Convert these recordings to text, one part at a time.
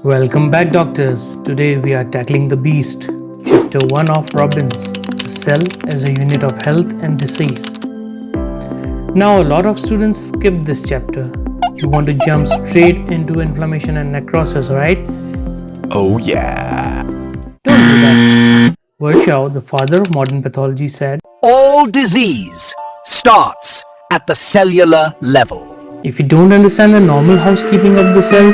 Welcome back, doctors. Today we are tackling the beast, chapter 1 of Robbins, the cell as a unit of health and disease. Now, a lot of students skip this chapter. You want to jump straight into inflammation and necrosis, right? Oh yeah. Don't do that. Virchow, the father of modern pathology, said, All disease starts at the cellular level. if you don't understand the normal housekeeping of the cell,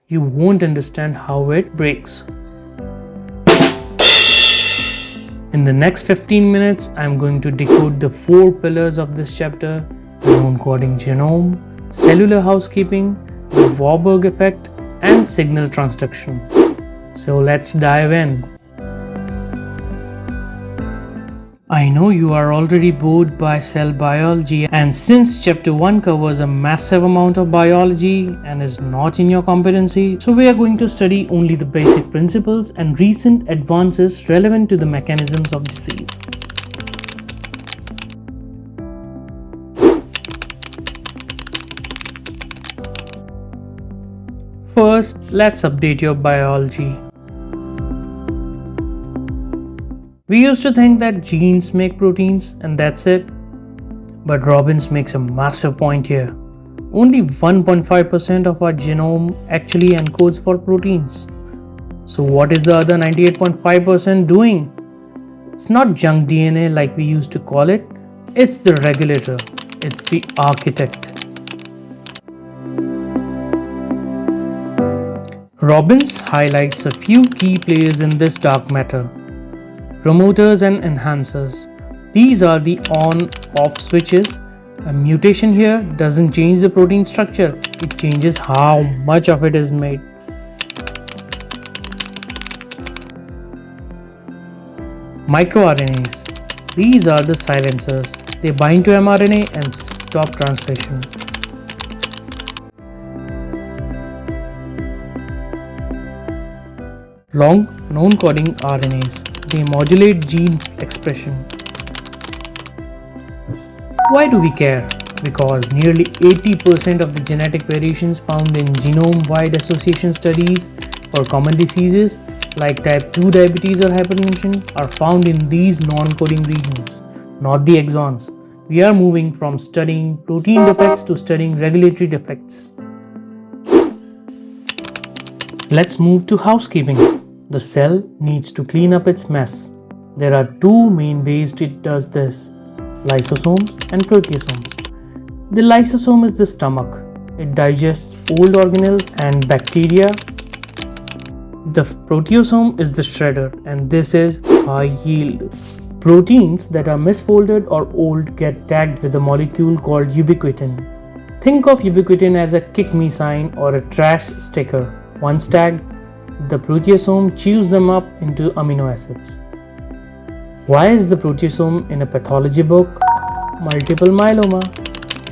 you won't understand how it breaks. In the next 15 minutes, I'm going to decode the 4 pillars of this chapter: known coding genome, cellular housekeeping, the Warburg Effect, and signal transduction. So let's dive in. I know you are already bored by cell biology, and since chapter 1 covers a massive amount of biology and is not in your competency, so we are going to study only the basic principles and recent advances relevant to the mechanisms of disease. First, let's update your biology. We used to think that genes make proteins and that's it. But Robbins makes a massive point here. Only 1.5% of our genome actually encodes for proteins. So what is the other 98.5% doing? It's not junk DNA like we used to call it. It's the regulator. It's the architect. Robbins highlights a few key players in this dark matter. Promoters and enhancers. These are the on-off switches. A mutation here doesn't change the protein structure, it changes how much of it is made. Micro-RNAs. These are the silencers. They bind to mRNA and stop translation. Long non-coding RNAs. They modulate gene expression. Why do we care? Because nearly 80% of the genetic variations found in genome-wide association studies for common diseases like type 2 diabetes or hypertension are found in these non-coding regions, not the exons. We are moving from studying protein defects to studying regulatory defects. Let's move to housekeeping. The cell needs to clean up its mess. There are 2 main ways it does this: lysosomes and proteosomes. The lysosome is the stomach. It digests old organelles and bacteria. The proteosome is the shredder, and this is high yield. Proteins that are misfolded or old get tagged with a molecule called ubiquitin. Think of ubiquitin as a kick me sign or a trash sticker. Once tagged, the proteasome chews them up into amino acids. Why is the proteasome in a pathology book? Multiple myeloma.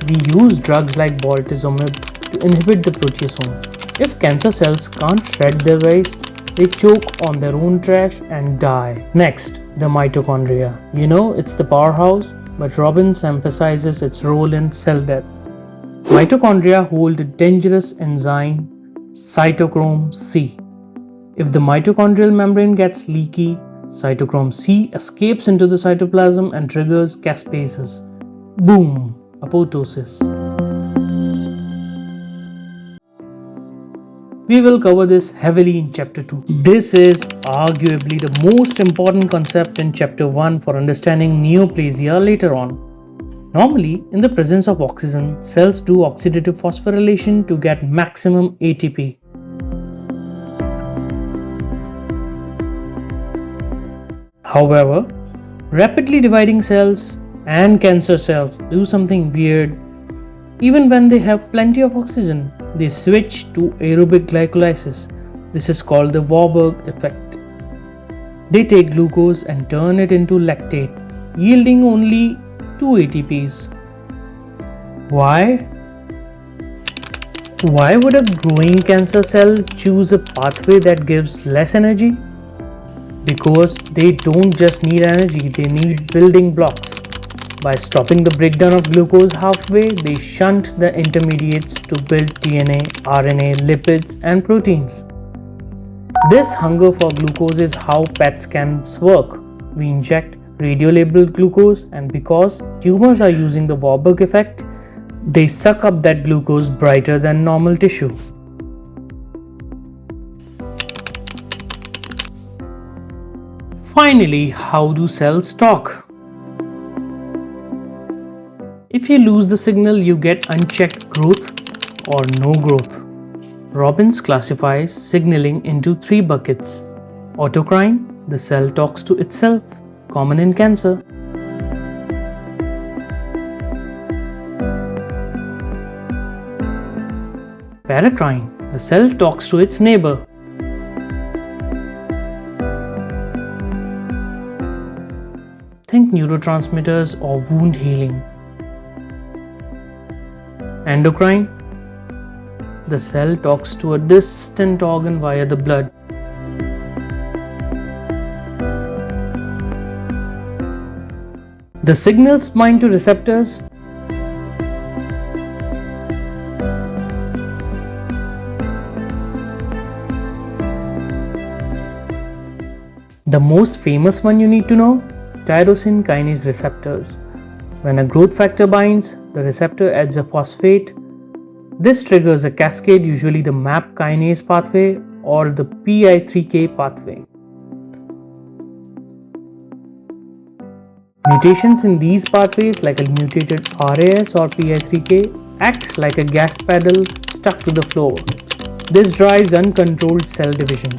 We use drugs like Bortezomib to inhibit the proteasome. If cancer cells can't shred their waste, they choke on their own trash and die. Next, the mitochondria. You know, it's the powerhouse, but Robbins emphasizes its role in cell death. Mitochondria hold a dangerous enzyme, Cytochrome C. If the mitochondrial membrane gets leaky, Cytochrome C escapes into the cytoplasm and triggers caspases. Boom! Apoptosis. We will cover this heavily in chapter 2. This is arguably the most important concept in chapter 1 for understanding Neoplasia later on. Normally, in the presence of oxygen, cells do oxidative phosphorylation to get maximum ATP. However, rapidly dividing cells and cancer cells do something weird. Even when they have plenty of oxygen, they switch to aerobic glycolysis. This is called the Warburg Effect. They take glucose and turn it into lactate, yielding only 2 ATPs. Why? Why would a growing cancer cell choose a pathway that gives less energy? Because they don't just need energy, they need building blocks. By stopping the breakdown of glucose halfway, they shunt the intermediates to build DNA, RNA, lipids, and proteins. This hunger for glucose is how PET scans work. We inject radio-labeled glucose, and because tumors are using the Warburg effect, they suck up that glucose brighter than normal tissue. Finally, how do cells talk? If you lose the signal, you get unchecked growth or no growth. Robbins classifies signaling into 3 buckets. Autocrine, the cell talks to itself, common in cancer. Paracrine, the cell talks to its neighbor. Think neurotransmitters or wound healing. Endocrine, the cell talks to a distant organ via the blood. The signals bind to receptors. The most famous one you need to know, tyrosine kinase receptors. When a growth factor binds, the receptor adds a phosphate. This triggers a cascade, usually the MAP kinase pathway or the PI3K pathway. Mutations in these pathways, like a mutated RAS or PI3K, act like a gas pedal stuck to the floor. This drives uncontrolled cell division.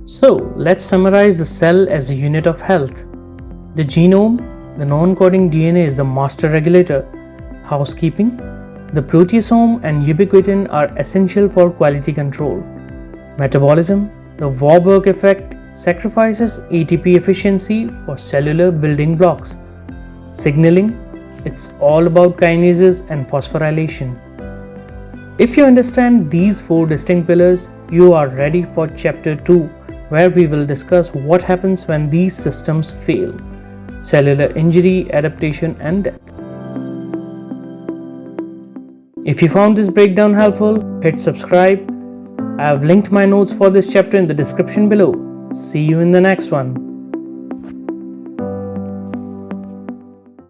So, let's summarize the cell as a unit of health. The genome, the non-coding DNA, is the master regulator. Housekeeping, the proteasome and ubiquitin are essential for quality control. Metabolism, the Warburg effect sacrifices ATP efficiency for cellular building blocks. Signaling, it's all about kinases and phosphorylation. If you understand these 4 distinct pillars, you are ready for chapter 2, where we will discuss what happens when these systems fail: cellular injury, adaptation, and death. If you found this breakdown helpful, hit subscribe. I have linked my notes for this chapter in the description below. See you in the next one.